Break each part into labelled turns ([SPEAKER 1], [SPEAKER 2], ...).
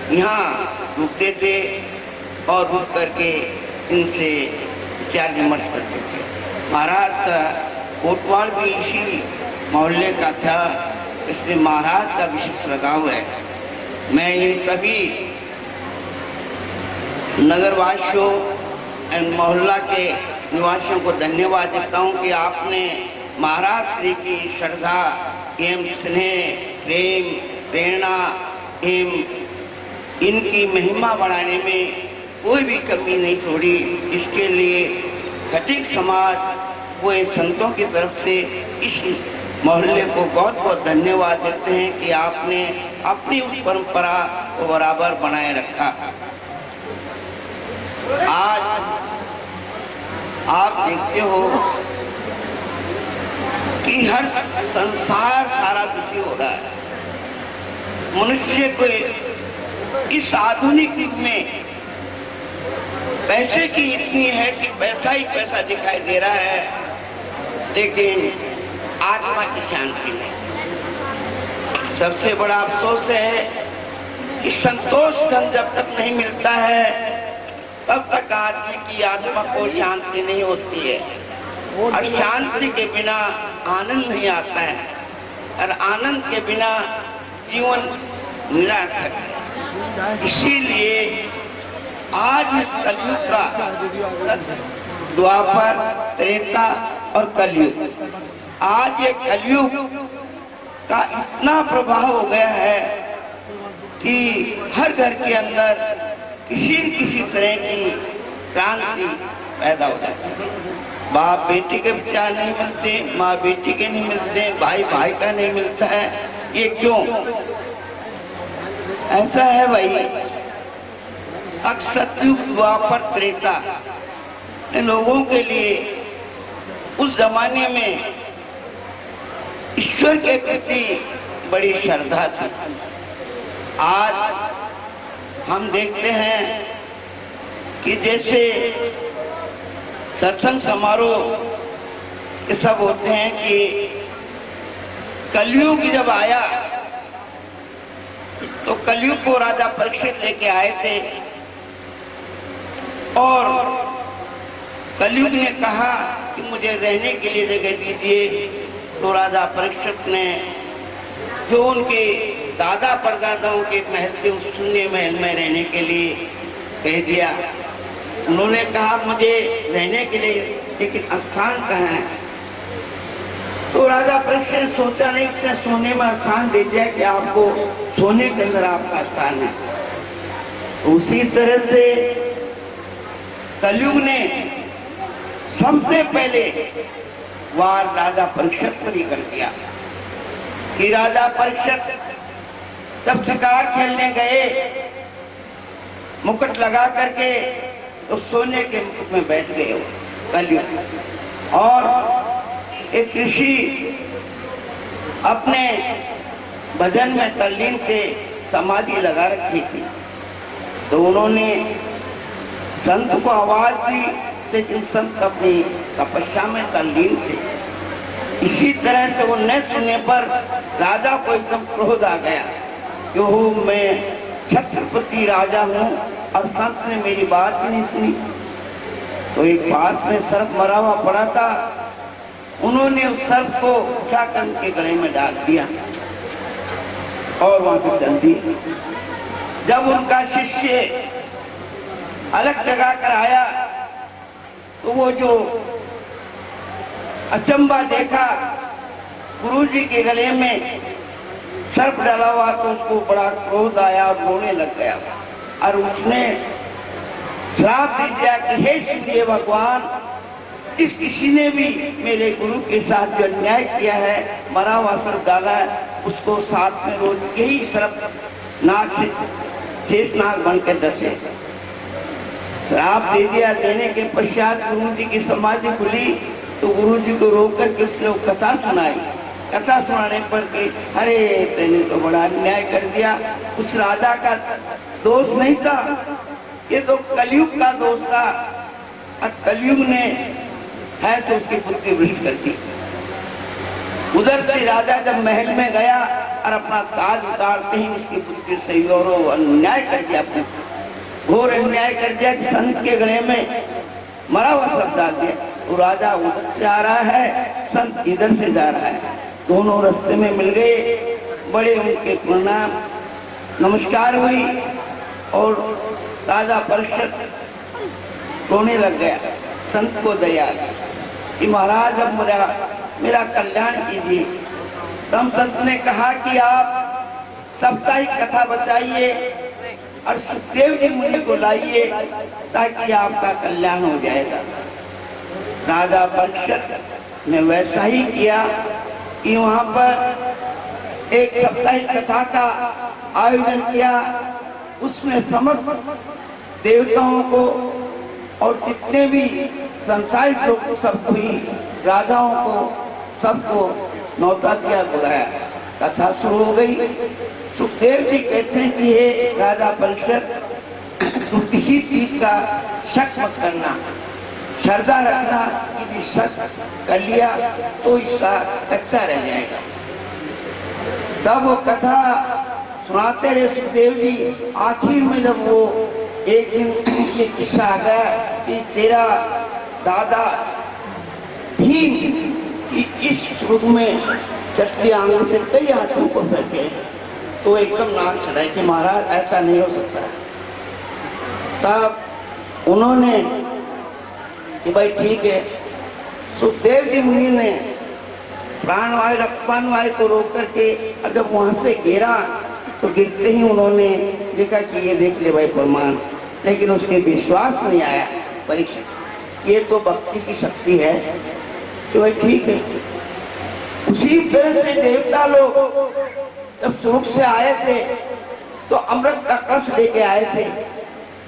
[SPEAKER 1] यहाँ रुकते थे और रुक करके इनसे विचार विमर्श करते थे। महाराज का कोतवाल भी इसी मोहल्ले का था, इसलिए महाराज का विशेष लगाव है। मैं इन सभी नगरवासियों एवं मोहल्ला के निवासियों को धन्यवाद देता हूँ कि आपने महाराज श्री की श्रद्धा एवं स्नेह, प्रेम, प्रेरणा एवं इनकी महिमा बढ़ाने में कोई भी कमी नहीं छोड़ी। इसके लिए खटीक समाज वो संतों की तरफ से इस मोहल्ले को बहुत बहुत धन्यवाद देते हैं कि आपने अपनी उस परंपरा को बराबर बनाए रखा। आज आप देखते हो कि हर संसार सारा दुखी हो रहा है। मनुष्य को इस आधुनिक युग में पैसे की इतनी है कि पैसा ही पैसा दिखाई दे रहा है, लेकिन आत्मा की शांति नहीं। सबसे बड़ा अफसोस है कि संतोष धन जब तक नहीं मिलता है तब तक आदमी की आत्मा को शांति नहीं होती है, और शांति के बिना आनंद नहीं आता है, और आनंद के बिना जीवन निरार्थक है। इसीलिए आज इस कलयुग का द्वापर, त्रेता और कलयुग, आज ये कलयुग का इतना प्रभाव हो गया है कि हर घर के अंदर किसी न किसी तरह की क्रांति पैदा हो जाती है। बाप बेटी के विचार नहीं मिलते, माँ बेटी के नहीं मिलते, भाई भाई का नहीं मिलता है। ये क्यों ऐसा है भाई? सतयुग, द्वापर, त्रेता, लोगों के लिए उस जमाने में ईश्वर के प्रति बड़ी श्रद्धा थी। आज हम देखते हैं कि जैसे सत्संग समारोह ये सब होते हैं कि कलयुग जब आया तो कलयुग को राजा परीक्षित लेके आए थे, और कलयुग ने कहा कि मुझे रहने के लिए जगह दीजिए। तो राजा परीक्षित ने जो उनके दादा परदादाओं के महल थे उस शून्य महल में रहने के लिए कह दिया। उन्होंने कहा मुझे रहने के लिए, लेकिन स्थान कहाँ है? तो राजा परीक्षित ने सोचा नहीं, उसने सोने में स्थान दे दिया कि आपको सोने के अंदर आपका स्थान है। उसी तरह से कलयुग ने सबसे पहले वार राजा परीक्षित पर ही कर दिया कि राजा परीक्षित जब शिकार खेलने गए, मुकुट लगा करके तो सोने के मुकुट में बैठ गए कलयुग। और एक ऋषि अपने भजन में तल्लीन थे, समाधि लगा रखी थी, तो उन्होंने संत को आवाज दी, लेकिन संत अपनी तपस्या में तल्लीन थे। इसी तरह से वो न सुनने पर राजा को एकदम क्रोध आ गया कि मैं छत्रपति राजा हूँ और संत ने मेरी बात ही नहीं सुनी। तो एक बात में सर्प मरा हुआ पड़ा था, उन्होंने उस सर्प को उठाकर उनके गले में डाल दिया और वहां से चल दिए। जब उनका शिष्य अलग जगह कर आया तो वो जो अचंबा देखा, गुरुजी के गले में सर्प डाला हुआ, तो उसको बड़ा क्रोध आया और रोने लग गया, और उसने श्राप दे दिया कि हे सूर्य भगवान, जिस किसी ने भी मेरे गुरु के साथ जो अन्याय किया है, मरा हुआ सर्प डाला है, उसको साथ में रोज यही सर्प नाग से शेषनाग बनकर डसे। श्राप दे दिया। देने के पश्चात गुरु जी की समाधि खुली तो गुरु जी को रोक करके उसने कथा सुनाई। कथा सुनाने पर कि अरे तेने तो बड़ा अन्याय कर दिया, उस राजा का दोष नहीं था, ये तो कलयुग का दोष था, और कलयुग ने है तो उसकी बुद्धि भ्रष्ट कर दी। उधर से राजा जब महल में गया और अपना ताज उतारते ही उसकी पुत्री से अन्याय कर दिया, अपने घोर अन्याय कर दिया कि संत के गले में मरा हुआ शब्द डाल दिया। तो राजा उधर से आ रहा है, संत इधर से जा रहा है, दोनों रास्ते में मिल गए। बड़े उनके प्रणाम नमस्कार हुई और राजा परीक्षित रोने लग गया। संत को दया कि महाराज अब मेरा कल्याण कीजिए। तब संत ने कहा कि आप साप्ताहिक कथा बताइए और सुखदेव जी मुनि को लाइए ताकि आपका कल्याण हो जाएगा। राजा परीक्षित ने वैसा ही किया कि वहां पर एक साप्ताहिक कथा का आयोजन किया। उसमें समस्त देवताओं को और जितने भी संसारिक लोग सबको ही, राजाओं को सबको न्योता दिया, बुलाया। कथा शुरू हो गई। सुखदेव जी कहते हैं कि हे राजा परीक्षित, तू किसी चीज का शक मत करना, श्रद्धा रखना। यदि शक कर लिया तो इसका कच्चा रह जाएगा। तब वो कथा सुनाते रहे सुखदेव जी। आखिर में जब वो एक दिन ये किस्सा आ गया कि तेरा दादा भीम कि इस रूप में चटली आंगन से कई हाथों को फेंके, तो एकदम नाक चढ़ाई कि महाराज ऐसा नहीं हो सकता। तब उन्होंने कि भाई ठीक है। सुखदेव जी मुनि ने प्राणवायु रक्तपान वायु को रोक करके जब वहां से गिरा तो गिरते ही उन्होंने देखा कि ये देख ले भाई प्रमाण, लेकिन उसके विश्वास नहीं आया। परीक्षित, ये तो भक्ति की शक्ति है कि भाई ठीक है। उसी तरह से देवता लोग जब स्वर्ग से आए थे तो अमृत का कलश लेके आए थे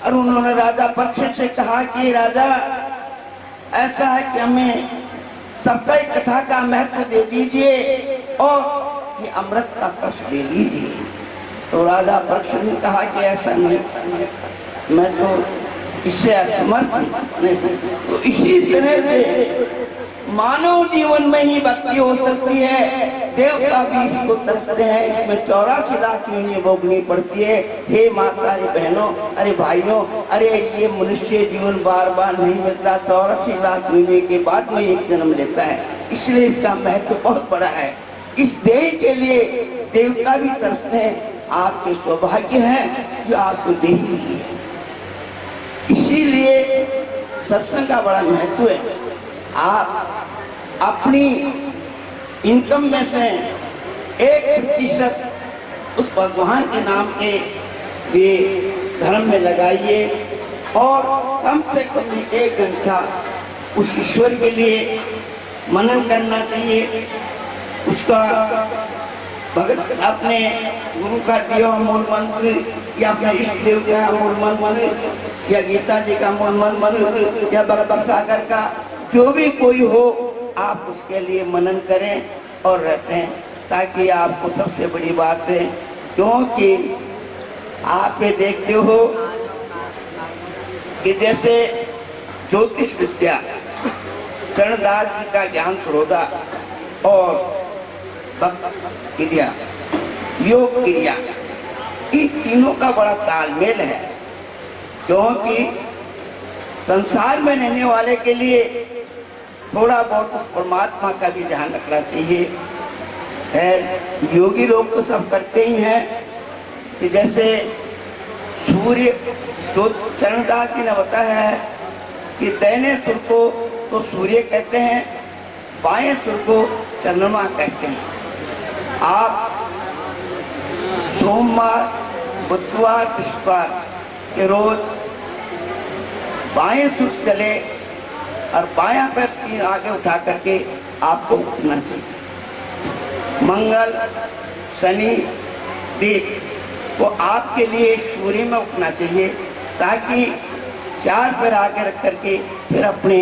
[SPEAKER 1] और उन्होंने राजा परीक्षित से कहा कि राजा ऐसा है कि हमें साप्ताहिक कथा का महत्व दे दीजिए और ये अमृत का कलश ले लीजिए। तो राजा परीक्षित ने कहा कि ऐसा नहीं, मैं तो इससे असमर्थ नहीं। तो इसी तरह से मानव जीवन में ही भक्ति हो सकती है। देवता भी इसको तरसते हैं। इसमें 84 लाख योनियां भोगनी पड़ती है। हे माता, अरे बहनों, अरे भाइयों, अरे ये मनुष्य जीवन बार बार नहीं मिलता। 84 लाख योनियों के बाद में एक जन्म लेता है, इसलिए इसका महत्व बहुत बड़ा है। इस देह के लिए देवता भी तरसते हैं। आपके सौभाग्य है जो आपको देह मिली है। इसीलिए सत्संग का बड़ा महत्व है। आप अपनी इनकम में से 1% उस भगवान के नाम के लिए धर्म में लगाइए और कम से कम 1 घंटा उस ईश्वर के लिए मनन करना चाहिए। उसका भगत अपने गुरु का दिया मूल मंत्र या अपने इष्ट देव का मूल मंत्र या गीता जी का मूल मंत्र या बरबर सागर का, जो भी कोई हो, आप उसके लिए मनन करें और रहते हैं। ताकि आपको सबसे बड़ी बात है, क्योंकि आप ये देखते हो कि जैसे ज्योतिष विद्या, चरणदास जी का ज्ञान स्रोता और क्रिया, योग क्रिया, इन तीनों का बड़ा तालमेल है। क्योंकि संसार में रहने वाले के लिए थोड़ा बहुत परमात्मा का भी ध्यान रखना चाहिए। है योगी लोग तो सब करते ही हैं कि जैसे सूर्य, जो चरणदास जी ने बताया है कि दाहिने सुर को तो सूर्य कहते हैं, बाएं सुर को चंद्रमा कहते हैं। आप सोमवार, बुधवार, बृहस्पतिवार के रोज बाएं सुर चले और बायां पैर 3 आगे उठा करके आपको उठना चाहिए। मंगल, शनि, देव को आपके लिए सूर्य में उठना चाहिए, ताकि 4 पैर आगे रख करके फिर अपने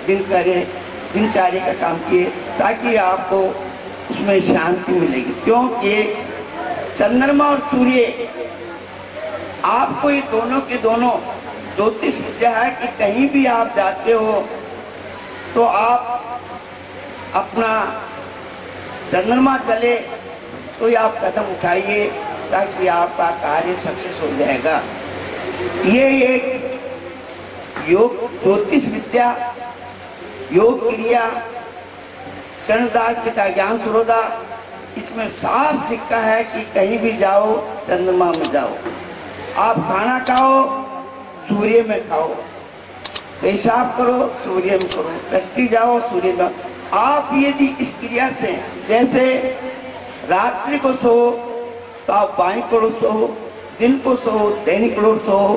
[SPEAKER 1] दिनचर्या का काम किए, ताकि आपको उसमें शांति मिलेगी। क्योंकि चंद्रमा और सूर्य आपको ये दोनों के दोनों ज्योतिष विद्या है कि कहीं भी आप जाते हो तो आप अपना चंद्रमा चले तो आप कदम उठाइए ताकि आपका कार्य सक्सेस हो जाएगा। ये एक योग ज्योतिष विद्या, योग क्रिया, चंद्रदास पिता ज्ञान सूर्योदय, इसमें साफ लिखा है कि कहीं भी जाओ चंद्रमा में जाओ। आप खाना खाओ सूर्य में खाओ, पेशाब करो सूर्य में करो, टट्टी जाओ सूर्य में। आप यदि इस क्रिया से, जैसे रात्रि को सो तो आप बाई करो सो, दिन को सो दैनिक करो सो,